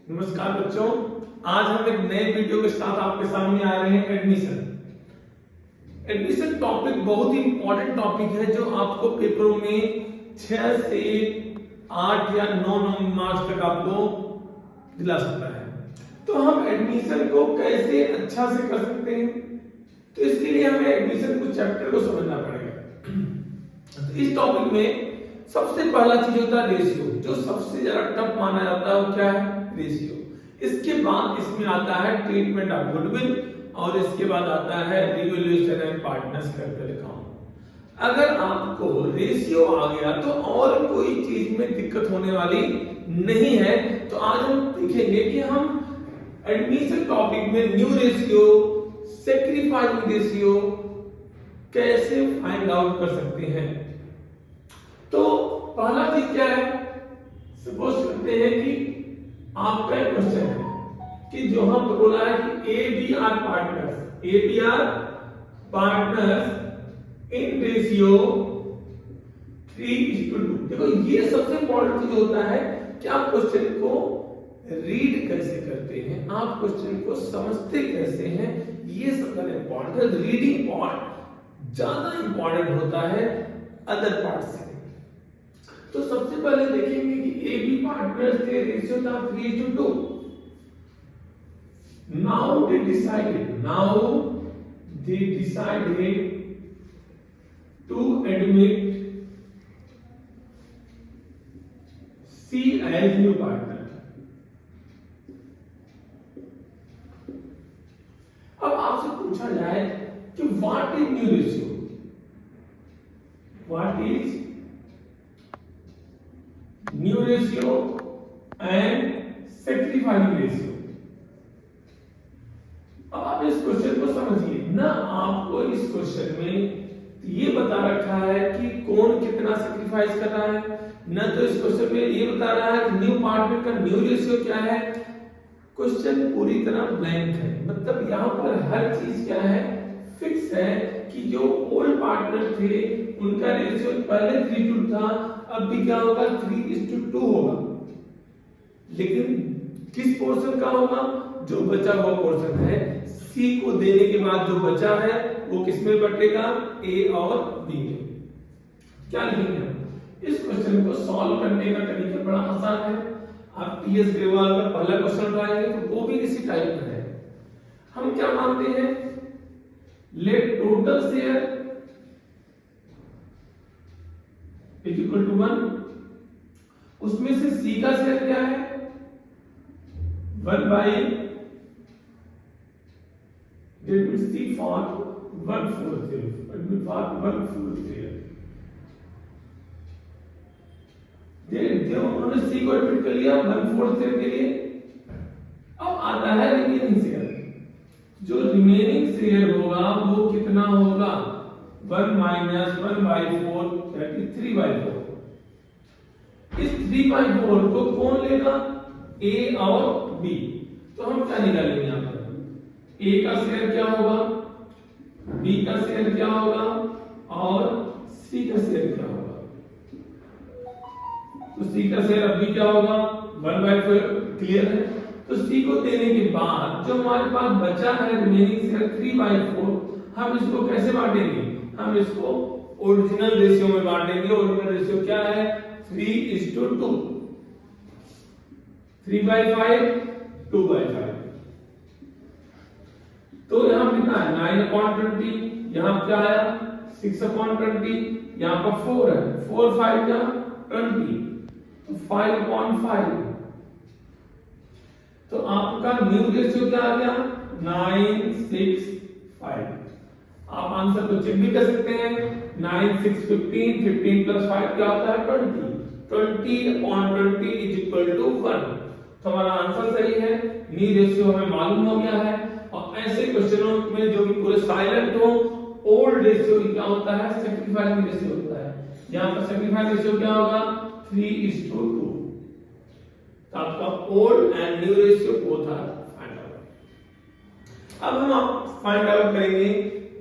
नमस्कार बच्चों, आज हम एक नए वीडियो के साथ आपके सामने आ रहे हैं। एडमिशन टॉपिक बहुत ही इंपॉर्टेंट टॉपिक है जो आपको पेपरों में 6 से 8 या 9 मार्क्स तक आपको दिला सकता है। तो हम एडमिशन को कैसे अच्छा से कर सकते हैं, तो इसके लिए हमें एडमिशन को चैप्टर को समझना पड़ेगा। तो इस टॉपिक में सबसे पहला चीज होता है रेशियो, जो सबसे ज्यादा टफ माना जाता है। वो क्या है? रेशियो। इसके बाद इसमें आता है ट्रीटमेंट ऑफ गुडविल और इसके बाद आता है revaluation and partners capital account. अगर आपको रेशियो आ गया तो और कोई चीज में दिक्कत होने वाली नहीं है। तो आज हम देखेंगे कि हम एडमिशन टॉपिक में न्यू रेशियो, सैक्रिफाइसिंग रेशियो कैसे फाइंड आउट कर सकते हैं। तो पहला चीज क्या है? सपोज करते हैं कि आपका एक क्वेश्चन है कि जो हम बोला है कि A B R partners in ratio 3:2। देखो ये सबसे इंपॉर्टेंट चीज होता है कि आप क्वेश्चन को रीड कैसे करते हैं, आप क्वेश्चन को समझते कैसे हैं। ये सबसे इंपॉर्टेंट है। रीडिंग पार्ट ज्यादा इंपॉर्टेंट होता है अदर पार्ट से। तो सबसे पहले देखेंगे कि ए बी पार्टनर्स के रेशियो था 3:2। Now they decided to admit C as new partner. अब आपसे पूछा जाए कि what is new ratio, what is new ratio and sacrificing ratio. अब आप इस क्वेश्चन को समझिए ना। आपको इस क्वेश्चन में ये बता रखा है कि कौन कितना सैक्रिफाइस कर रहा है, ना तो इस क्वेश्चन में ये बता रहा है कि न्यू पार्टनर का न्यू रेशियो क्या है। क्वेश्चन पूरी तरह ब्लैंक है, मतलब यहाँ पर हर चीज क्या है, फिक्स है कि जो ओल्ड पार्टनर थे उनका रेशियो पहले 3:2 था, अब भी क्या होगा 3:2 होगा। लेकिन किस पोर्शन का होगा? जो बचा हुआ पोर्शन है, सी को देने के बाद जो बचा है वो किस में बटेगा? ए और बी में। क्या लिखेंगे? इस क्वेश्चन को सॉल्व करने का तरीका बड़ा आसान है। आप टीएस ग्रेवाल का पहला क्वेश्चन उठाएंगे तो वो भी इसी टाइप का है। हम क्या मानते हैं? Let total share is equal to 1। उसमें से सी का शेयर क्या है? 1 बाई सी फॉर 1/4 उन्होंने सी को एडमिट कर लिया 1/4 शेयर के लिए। अब आता है रिमेनिंग शेयर। जो रिमेनिंग शेयर होगा वो कितना होगा? 1 - 1/4 दैट इज 3/4। इस 3/4 को कौन लेगा? ए और बी। तो हम क्या निकालेंगे यहाँ पर? ए का शेयर क्या होगा, बी का शेयर क्या होगा और सी का शेयर क्या होगा। तो सी का शेयर अभी क्या होगा? 1/4 क्लियर है। तो सी को देने के बाद जो हमारे पास बचा है रिमेनिंग शेयर 3/4, हम इसको कैसे बांटेंगे? हम इसको ओरिजिनल रेशियो में बांटेंगे। ओरिजिनल रेशियो क्या है? 3:2। 3/5 2/5। तो यहां कितना है? 9/20। यहां क्या आया? 6/20। यहां पर 4 है, 4 5 या 20, तो 5/5। तो आपका न्यू रेशियो क्या आ गया? 9:6:5। आप आंसर को चेक भी कर सकते हैं। 9 6 15, 15 + 5 क्या होता है? 20। 20/20 इज इक्वल टू 1। तो हमारा आंसर सही है। न्यू रेशियो हमें मालूम हो गया है। और ऐसे क्वेश्चनों में जो कि पूरे साइलेंट हो, ओल्ड रेशियो क्या होता है? सैक्रिफाइसिंग रेशियो होता है। यहां पर सैक्रिफाइस रेशियो क्या होगा? 3:2। तो आपका old and new ratio both are find out. अब हम आप फाइंड आउट करेंगे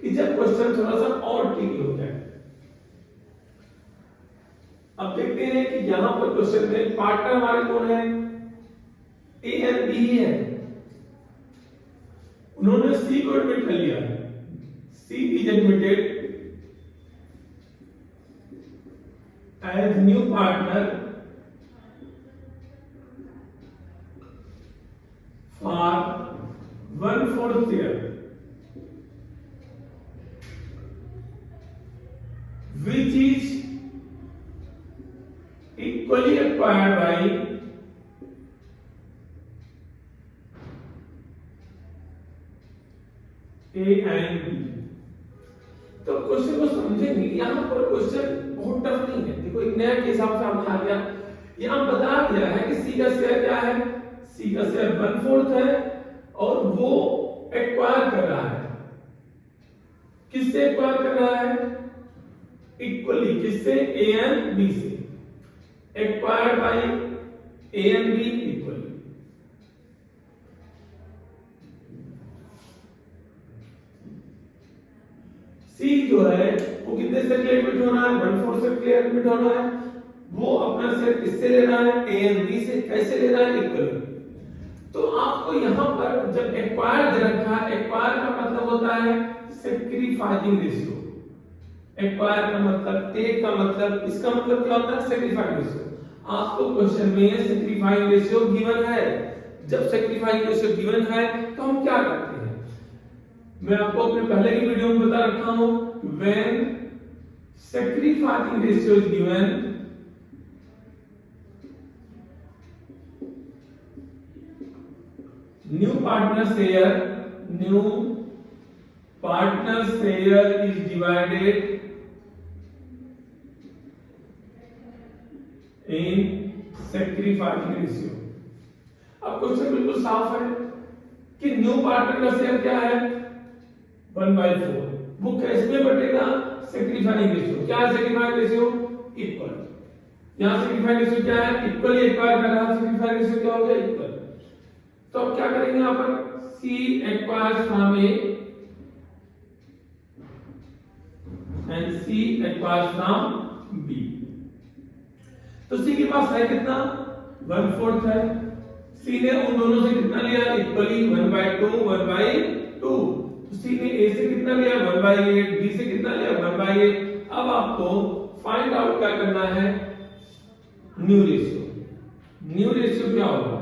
कि जब क्वेश्चन थोड़ा सा और ट्रिकी हो जाए। अब देखते हैं कि यहां पर क्वेश्चन में पार्टनर हमारे कौन है? ए एंड बी ही है, उन्होंने सी को एडमिट कर लिया, C is admitted as new partner for 1/4 share which is equally acquired by A and B। तो क्वेश्चन को समझेंगे, यहाँ पर क्वेश्चन बहुत टफ नहीं है। देखो एक नया के हिसाब से हमने आ गया, यहाँ बता दिया है कि सी का शेयर क्या है, सी का शेयर 1/4 है और वो एक्वायर कर रहा है, किससे एक्वायर कर रहा है, इक्वली, किससे, ए एंड बी से, acquired by A and B equally. C जो है वो कितने से एडमिट होना है, 1/4 से एडमिट होना है, वो अपना शेयर किससे लेना है, ए एंड बी से। कैसे लेना है, इक्वली। तो आपको यहां पर जब एक्वायर दे रखा है, एक्वायर का मतलब होता है सैक्रिफाइसिंग रेशियो। एक्वायर का मतलब, टेक का मतलब, इसका मतलब क्या होता है, सैक्रिफाइस रेशियो। आपको क्वेश्चन में सैक्रिफाइस रेशियो गिवन है, जब सैक्रिफाइस रेशियो गिवन है तो हम क्या करते हैं, मैं आपको अपने पहले की वीडियो में बता रखा हूं, when sacrificing ratio is given new partner share is divided in sacrificing ratio. अब क्वेश्चन बिल्कुल साफ है कि न्यू पार्टनर का शेयर क्या है, 1/4, वो कैसे में बटेगा, सैक्रिफाइसिंग रेशियो। क्या है सैक्रिफाइसिंग रेशियो, इक्वल। यहां सैक्रिफाइसिंग रेशियो क्या है, इक्वली एक्वायर कर रहा है, सैक्रिफाइसिंग रेशियो क्या हो गया, इक्वल। तो अब क्या करेंगे, यहां पर C acquires from A and C acquires from B। तो C के पास है कितना, 1/4 है, C ने उन दोनों से कितना लिया, इक्वली 1/2 1/2। तो C ने A से कितना लिया, 1/8, B से कितना लिया, 1/8। अब आपको फाइंड आउट क्या करना है, न्यू रेशियो। न्यू रेशियो क्या होगा,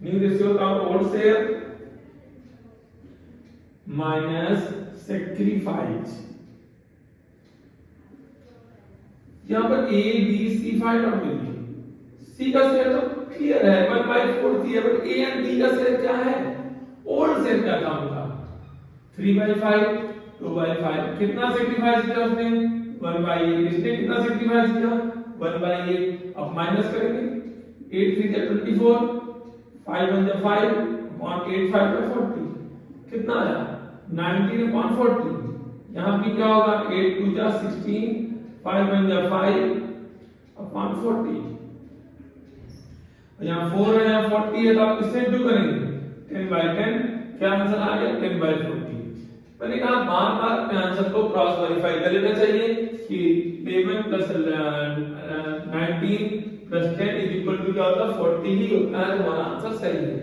न्यू रेशियो का ओल्ड शेयर माइनस सैक्रिफाइस। यहां पर A B C find out कीजिए। सी का शेयर तो क्लियर है, 1/4 थी, बट ए एंड बी का शेयर क्या है, ओल्ड शेयर क्या था उनका, 3/5 2/5। कितना सैक्रिफाइस किया उसने, 1/8। इसने कितना सैक्रिफाइस किया, 1/8। अब माइनस करेंगे, 8 3 जा 24, 5 1 जा 5 अपॉन 8 5 जा 40, कितना आया 19/40। यहां भी क्या होगा, 8 2 जा 16, 5 1 जा 5 अपॉन 40। यहां 4 है, यहां 40 है, तो आप किससे इंटू करेंगे, 10/10। क्या आंसर आ गया, 10/40। मैंने कहा बार बार अपने आंसर को क्रॉस वेरीफाई कर लेना चाहिए कि 11 + 19 + 10 इज इक्वल टू क्या होता है, 40 ही होता है, हमारा आंसर सही है।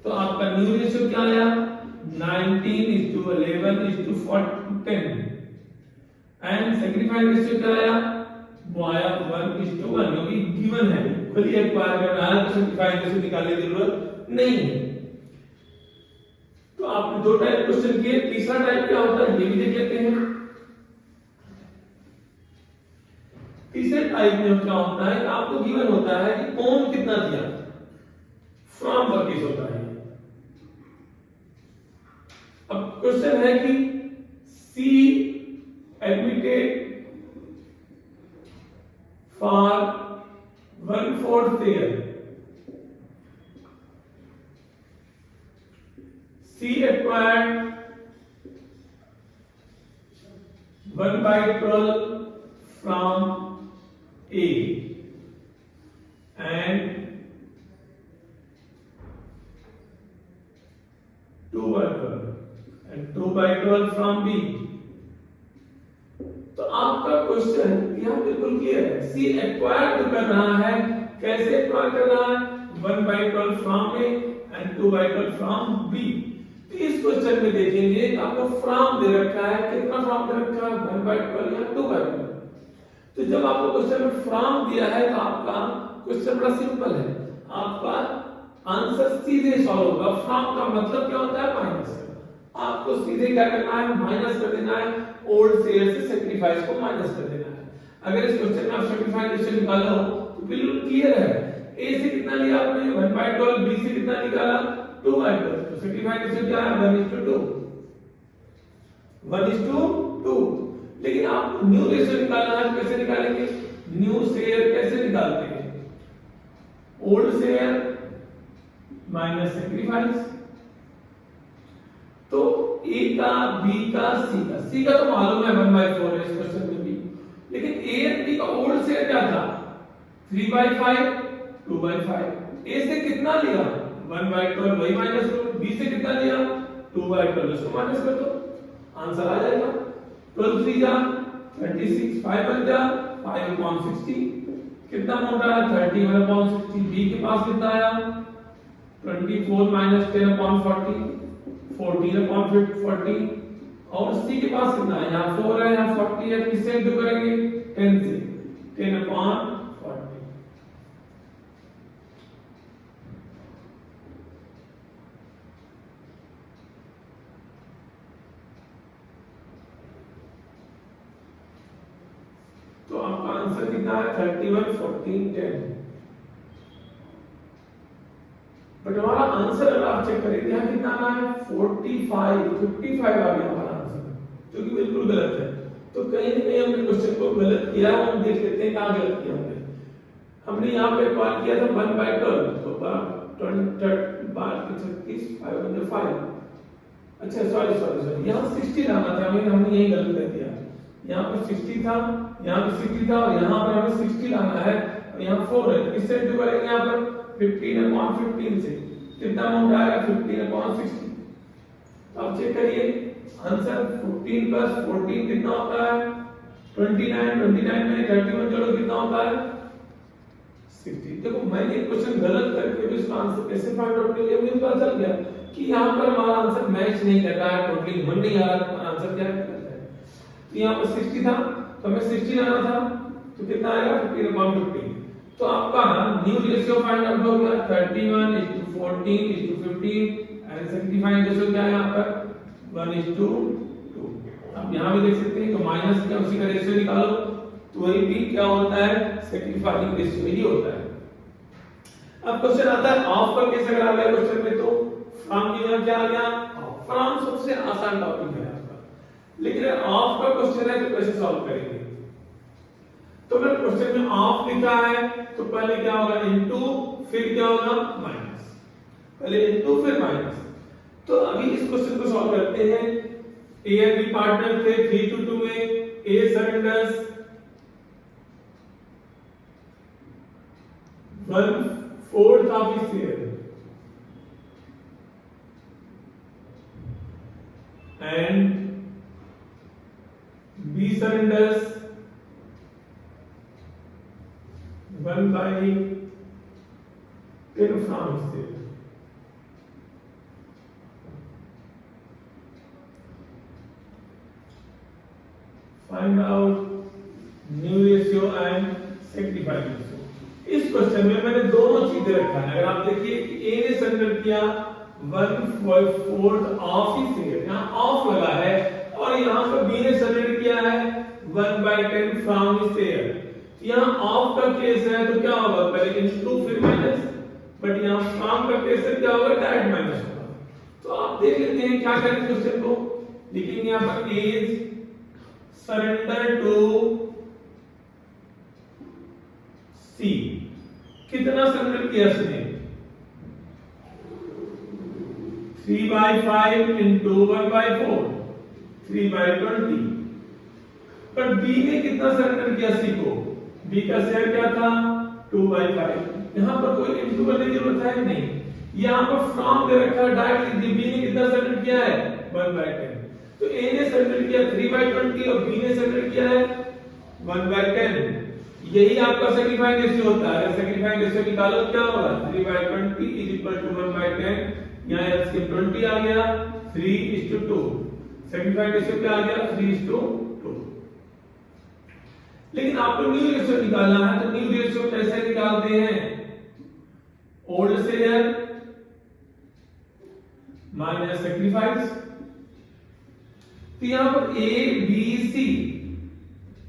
तो आपका न्यू रेशियो क्या आया, 19:11:10 एंड सैक्रिफाइस रेशियो क्या आया, वो आया 1:1, क्योंकि गिवन है, खुली एक्वायर करना है तो सैक्रिफाइस रेशियो निकालने की जरूरत नहीं है। तो आपने 2 टाइप क्वेश्चन किए, तीसरा टाइप क्या होता है ये भी देख लेते हैं। तीसरे टाइप में क्या होता है, आपको गिवन होता है कि कौन कितना दिया, फ्रॉम का केस होता है। अब क्वेश्चन है कि C admitted for 1/4 share, C acquired 1/12 from A and 2/12 from B। तो आपका क्वेश्चन यहां बिल्कुल क्लियर है, C एक्वायर कर रहा है कैसे इस्तेमाल करना है 1/12 फ्रॉम ए एंड 2/12 फ्रॉम बी। तो इस क्वेश्चन में देखेंगे आपको फ्रॉम दे रखा है, कितना फ्रॉम दे रखा है 1/12 या 2/12। तो जब आपको क्वेश्चन में फ्रॉम दिया है तो आपका क्वेश्चन बड़ा सिंपल है, आपका आंसर सीधे सॉल्व होगा। फ्रॉम का मतलब क्या होता है माइनस। आपको सीधे क्या करना है माइनस कर देना है, ओल्ड शेयर से सैक्रिफाइस को माइनस कर देना है। अगर इस क्वेश्चन में आप सैक्रिफाइस रेशियो निकाला हो तो बिल्कुल क्लियर है, ए से कितना लिया आपने 1/12, बी से कितना निकाला 2/12। तो सैक्रिफाइस रेशियो क्या है 1:2, 1:2। लेकिन आप न्यू रेशियो निकालना है, कैसे निकालेंगे, न्यू शेयर कैसे निकालते हैं, ओल्ड शेयर माइनस सैक्रिफाइस। तो ए का, बी का, सी का तो मालूम है 1/4 इस क्वेश्चन में भी, लेकिन ए एंड बी का ओल्ड शेयर क्या था 3/5, 2/5। ए से कितना लिया 1/12, वही माइनस करो, बी से कितना लिया 2/12, इसको माइनस कर दो, आंसर आ जाएगा। 12 3 जा 36, 5 बन जा 5/60, कितना मोटा है 31/60। बी के पास कितना आया 24 - 10/40, 14/40। और सी के पास कितना है, यहाँ 4 है, यहाँ 40 है, किससे इंटू करेंगे 10 से, 10/40। तो आपका आंसर कितना है 31, 14, 10। बट हमारा आंसर अगर आप चेक करेंगे यहाँ कितना आना है 45, 55 आ गया हमारा आंसर, जो कि बिल्कुल गलत है। तो कहीं ना कहीं हमने क्वेश्चन को गलत किया है, हम देख लेते हैं कहाँ गलत किया हमने। हमने यहाँ पे कॉल किया था 1/12, तो 36, 5/5। अच्छा सॉरी यहाँ 60 लाना था, हमने यही गलत कर दिया। यहाँ पे 60 था, यहाँ पे 60 था, और यहाँ पर हमें 60 लाना है, और यहाँ 4 है। किससे इंटू करेंगे यहाँ पर 15/15 से, कितना अमाउंट आएगा 15/60। तो आप चेक करिए आंसर 15 + 14 कितना होता है 29, 29 में 31 जोड़ो कितना होता है 60। देखो मैंने क्वेश्चन गलत करके भी इसका आंसर कैसे फाइंड आउट किया, मुझे पता चल गया कि यहाँ पर हमारा आंसर मैच नहीं कर रहा है, टोटली मन नहीं आ रहा आंसर क्या है। तो यहाँ पर 60 था, तो हमें 60 लाना था, तो कितना आएगा 15/15। तो आपका न्यू रेशियो फाइंड आउट हो गया 31:14:15 एंड सैक्रिफाइस रेशियो क्या है यहाँ पर 1:2। आप यहाँ भी देख सकते हैं कि माइनस क्या उसी का रेशियो निकालो, तो वही भी क्या होता है सैक्रिफाइसिंग रेशियो ही होता है। अब क्वेश्चन आता है ऑफ का केस अगर आ गया क्वेश्चन में, तो फ्रॉम की यहाँ क्या आ गया फ्रॉम, सबसे आसान टॉपिक है आपका। लेकिन ऑफ का क्वेश्चन है तो कैसे सॉल्व करेंगे, तो अगर क्वेश्चन में ऑफ लिखा है तो पहले क्या होगा इनटू, फिर क्या होगा माइनस, पहले इनटू फिर माइनस। तो अभी इस क्वेश्चन को सॉल्व करते हैं। ए एंड बी पार्टनर थे 3-2 में, A surrenders 1/4 of his share and B surrenders 1/10 from his share. Find out new ratio and sacrifice ratio. इस क्वेश्चन में मैंने दोनों चीजें रखा है। अगर आप देखिए कि ए ने सरेंडर किया 1/4 ऑफ ही शेयर, यहाँ ऑफ लगा है, और यहाँ पर बी ने सरेंडर किया है 1/10 फ्रॉम हिज शेयर। यहाँ ऑफ का केस है तो क्या होगा पहले इनटू फिर माइनस, बट यहाँ फ्रॉम का केस है क्या होगा डायरेक्ट माइनस होगा। तो आप देख लेते हैं क्या करें क्वेश्चन को, लिखेंगे यहाँ पर इज सरेंडर टू सी। कितना सरेंडर किया इसने 3/5 into 1/4, 3/20। पर बी ने कितना सरेंडर किया सी को, बी का शेयर क्या था 2/5। यहाँ पर कोई इनटू करने की जरूरत है नहीं, यहाँ पर फ्रॉम दे रखा है डायरेक्ट। बी ने कितना सरेंडर किया है 1/10, तो ए ने सरेंडर किया 3/20 और बी ने सरेंडर किया है 1/10। यही आपका सेक्रीफाइंग रेशियो होता है। अगर सेक्रीफाइंग रेशियो निकालो क्या होगा 3/20 = 1/10। यहाँ एलसीएम 20 आ गया 3:2। सेक्रीफाइंग रेशियो क्या आ गया 3:2। लेकिन आपको न्यू रेशियो निकालना है, तो न्यू रेशियो कैसे निकालते हैं? Old share minus sacrifice. तो यहां पर ए बी सी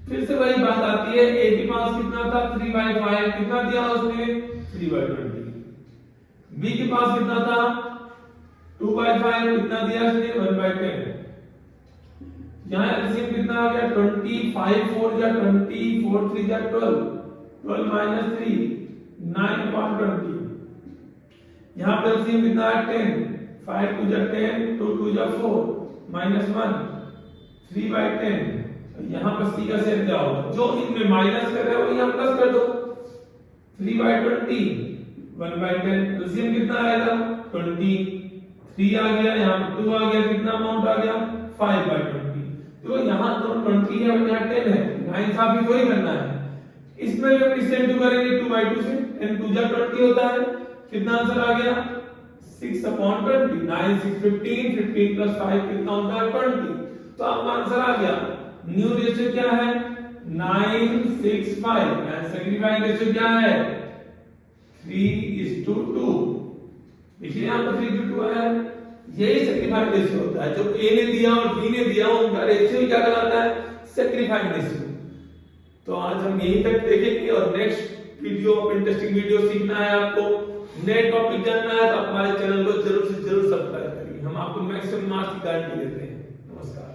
फिर से वही बात आती है। ए के पास कितना था 3/5, कितना दिया उसने 3/20। बी के पास कितना था 2/5, कितना दिया उसने 1/10। यहाँ एलसीएम कितना आ गया 20, 5 4 जा 20, 4 3 जा 12, 12 माइनस 3 9/20। यहाँ पर एलसीएम कितना है 10, 5 2 जा 10, 2 2 जा 4 माइनस 1 3/10। यहाँ पर सी का शेयर क्या होगा? जो इनमें माइनस कर रहे हो यहाँ प्लस कर दो 3/20 1/10। एलसीएम कितना आएगा 20, 3 आ गया, यहाँ पर 2 आ गया, कितना अमाउंट आ गया 5/20। तो यहाँ तो 20 है और यहाँ 10 है, नाइंसाफी थोड़ी करना है। इसमें भी हम इससे इंटू करेंगे 2/2 से, n 2 जा 20 होता है। कितना आंसर आ गया 6/20। 9 6 15, 15 प्लस 5 कितना होता है 20। तो आपका आंसर आ गया। न्यू रेशियो क्या है 9:6:5 एंड सेक्रीफाइंग रेशियो क्या है 3:2। देखिए यहाँ पर 3:2 है। यही सेक्रीफाइंग रेशियो होता है। जो ए ने दिया और बी ने दिया उनका रेशियो क्या कहलाता है सेक्रीफाइंग रेशियो। तो आज हम यहीं तक देखेंगे और next video of interesting video सीखना है आपको, नए टॉपिक जानना है तो हमारे चैनल को जरूर से जरूर सब्सक्राइब करिए। हम आपको मैक्सिमम मार्क्स की गारंटी देते हैं। नमस्कार।